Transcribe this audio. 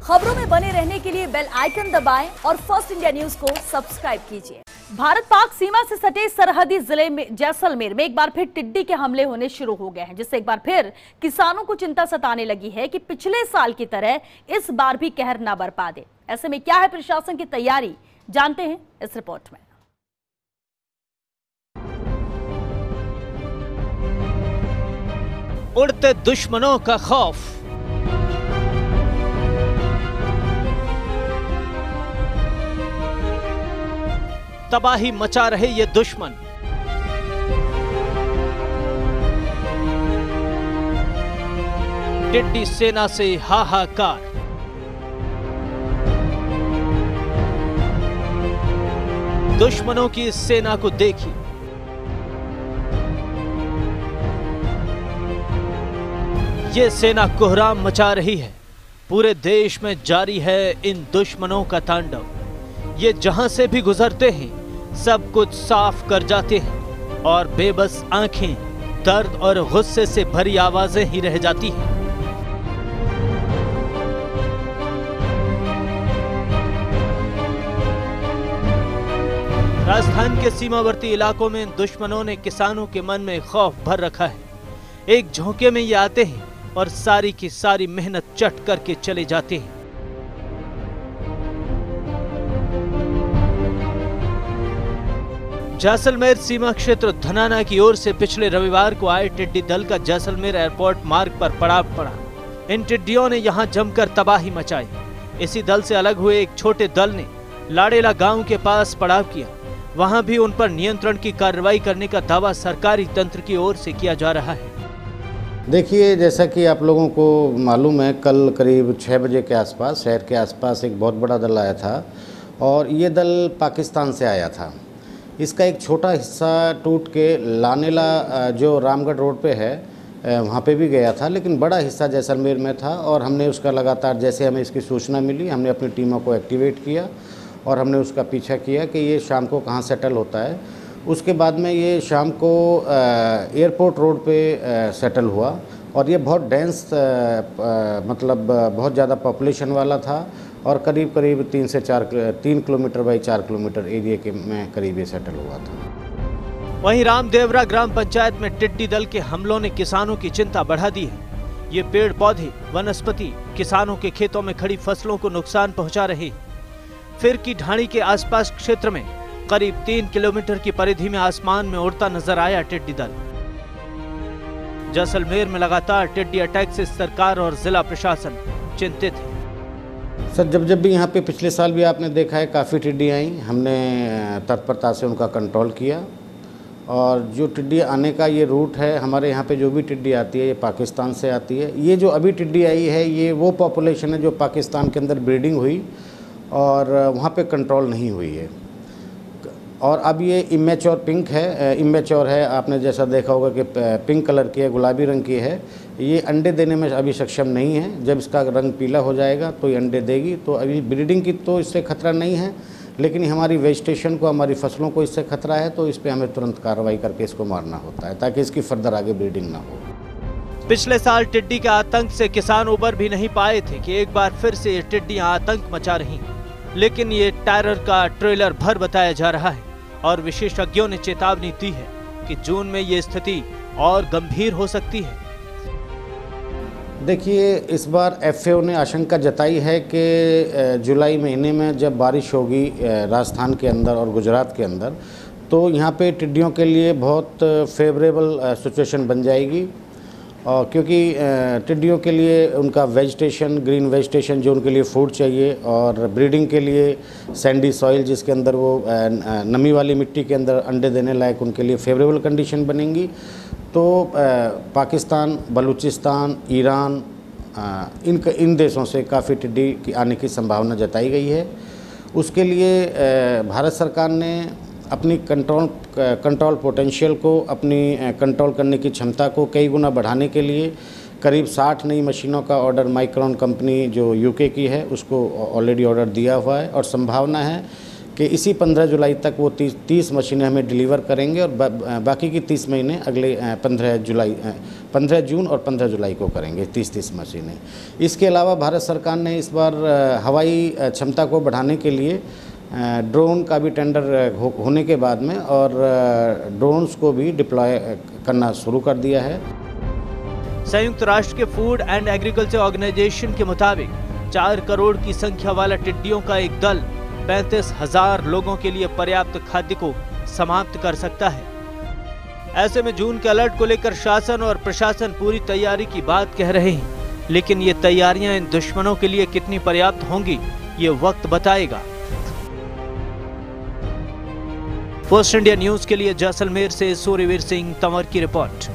खबरों में बने रहने के लिए बेल आइकन दबाएं और फर्स्ट इंडिया न्यूज को सब्सक्राइब कीजिए। भारत पाक सीमा से सटे सरहदी जिले में जैसलमेर में एक बार फिर टिड्डी के हमले होने शुरू हो गए हैं, जिससे एक बार फिर किसानों को चिंता सताने लगी है कि पिछले साल की तरह इस बार भी कहर ना बरपा दे। ऐसे में क्या है प्रशासन की तैयारी, जानते हैं इस रिपोर्ट में। उड़ते दुश्मनों का खौफ, तबाही मचा रहे ये दुश्मन। टिड्डी सेना से हाहाकार। दुश्मनों की इस सेना को देखिए। ये सेना कोहराम मचा रही है। पूरे देश में जारी है इन दुश्मनों का तांडव। ये जहां से भी गुजरते हैं सब कुछ साफ कर जाते हैं और बेबस आंखें दर्द और गुस्से से भरी आवाजें ही रह जाती हैं। राजस्थान के सीमावर्ती इलाकों में दुश्मनों ने किसानों के मन में खौफ भर रखा है। एक झोंके में ये आते हैं और सारी की सारी मेहनत चट करके चले जाते हैं। जैसलमेर सीमा क्षेत्र धनाना की ओर से पिछले रविवार को आए टिड्डी दल का जैसलमेर एयरपोर्ट मार्ग पर पड़ाव पड़ा। इन टिड्डियों ने यहां जमकर तबाही मचाई। इसी दल से अलग हुए एक छोटे दल ने लाड़ेला गांव के पास पड़ाव किया। वहां भी उन पर नियंत्रण की कार्रवाई करने का दावा सरकारी तंत्र की ओर से किया जा रहा है। देखिए, जैसा कि आप लोगों को मालूम है, कल करीब 6 बजे के आसपास शहर के आसपास एक बहुत बड़ा दल आया था और ये दल पाकिस्तान से आया था। इसका एक छोटा हिस्सा टूट के लानेला जो रामगढ़ रोड पे है वहाँ पे भी गया था, लेकिन बड़ा हिस्सा जैसलमेर में था और हमने उसका लगातार, जैसे हमें इसकी सूचना मिली, हमने अपनी टीमों को एक्टिवेट किया और हमने उसका पीछा किया कि ये शाम को कहाँ सेटल होता है। उसके बाद में ये शाम को एयरपोर्ट रोड पे सेटल हुआ और ये बहुत डेंस मतलब बहुत ज़्यादा पॉपुलेशन वाला था और करीब 3 किलोमीटर बाई 4 किलोमीटर एरिया के में करीब ये सेटल हुआ था। वहीं रामदेवरा ग्राम पंचायत में टिड्डी दल के हमलों ने किसानों की चिंता बढ़ा दी है। ये पेड़ पौधे, वनस्पति किसानों के खेतों में खड़ी फसलों को नुकसान पहुंचा रहे। फिर की ढाणी के आसपास क्षेत्र में करीब 3 किलोमीटर की परिधि में आसमान में उड़ता नजर आया टिड्डी दल। जैसलमेर में लगातार टिड्डी अटैक से सरकार और जिला प्रशासन चिंतित है। सर, जब भी यहाँ पे पिछले साल भी आपने देखा है काफ़ी टिड्डी आई, हमने तत्परता से उनका कंट्रोल किया और जो टिड्डी आने का ये रूट है, हमारे यहाँ पे जो भी टिड्डी आती है ये पाकिस्तान से आती है। ये जो अभी टिड्डी आई है ये वो पॉपुलेशन है जो पाकिस्तान के अंदर ब्रीडिंग हुई और वहाँ पे कंट्रोल नहीं हुई है और अब ये इमेच्योर पिंक है, इमेच्योर है। आपने जैसा देखा होगा कि पिंक कलर की है, गुलाबी रंग की है। ये अंडे देने में अभी सक्षम नहीं है। जब इसका रंग पीला हो जाएगा तो ये अंडे देगी। तो अभी ब्रीडिंग की तो इससे खतरा नहीं है, लेकिन हमारी वेजिटेशन को, हमारी फसलों को इससे खतरा है। तो इस पर हमें तुरंत कार्रवाई करके इसको मारना होता है ताकि इसकी फर्दर आगे ब्रीडिंग ना हो। पिछले साल टिड्डी के आतंक से किसान उबर भी नहीं पाए थे कि एक बार फिर से ये टिड्डियां आतंक मचा रही हैं। लेकिन ये टेरर का ट्रेलर भर बताया जा रहा है और विशेषज्ञों ने चेतावनी दी है कि जून में ये स्थिति और गंभीर हो सकती है। देखिए, इस बार एफएओ ने आशंका जताई है कि जुलाई महीने में जब बारिश होगी राजस्थान के अंदर और गुजरात के अंदर, तो यहाँ पे टिड्डियों के लिए बहुत फेवरेबल सिचुएशन बन जाएगी। और क्योंकि टिड्डियों के लिए उनका वेजिटेशन, ग्रीन वेजिटेशन जो उनके लिए फूड चाहिए और ब्रीडिंग के लिए सैंडी सॉइल जिसके अंदर वो नमी वाली मिट्टी के अंदर अंडे देने लायक उनके लिए फेवरेबल कंडीशन बनेंगी। तो पाकिस्तान, बलूचिस्तान, ईरान, इन देशों से काफ़ी टिड्डी की आने की संभावना जताई गई है। उसके लिए भारत सरकार ने अपनी कंट्रोल पोटेंशियल को, अपनी कंट्रोल करने की क्षमता को कई गुना बढ़ाने के लिए करीब 60 नई मशीनों का ऑर्डर माइक्रॉन कंपनी जो यूके की है उसको ऑलरेडी ऑर्डर दिया हुआ है और संभावना है कि इसी 15 जुलाई तक वो 30 मशीनें हमें डिलीवर करेंगे और बाकी की 30 महीने अगले 15 जून और 15 जुलाई को करेंगे 30 मशीनें। इसके अलावा भारत सरकार ने इस बार हवाई क्षमता को बढ़ाने के लिए ड्रोन का भी टेंडर होने के बाद में और ड्रोन्स को भी डिप्लॉय करना शुरू कर दिया है। संयुक्त राष्ट्र के फूड एंड एग्रीकल्चर ऑर्गेनाइजेशन के मुताबिक 4 करोड़ की संख्या वाला टिड्डियों का एक दल 35,000 लोगों के लिए पर्याप्त खाद्य को समाप्त कर सकता है। ऐसे में जून के अलर्ट को लेकर शासन और प्रशासन पूरी तैयारी की बात कह रहे हैं, लेकिन ये तैयारियां इन दुश्मनों के लिए कितनी पर्याप्त होंगी ये वक्त बताएगा। पोस्ट इंडिया न्यूज के लिए जैसलमेर से सूर्यवीर सिंह तंवर की रिपोर्ट।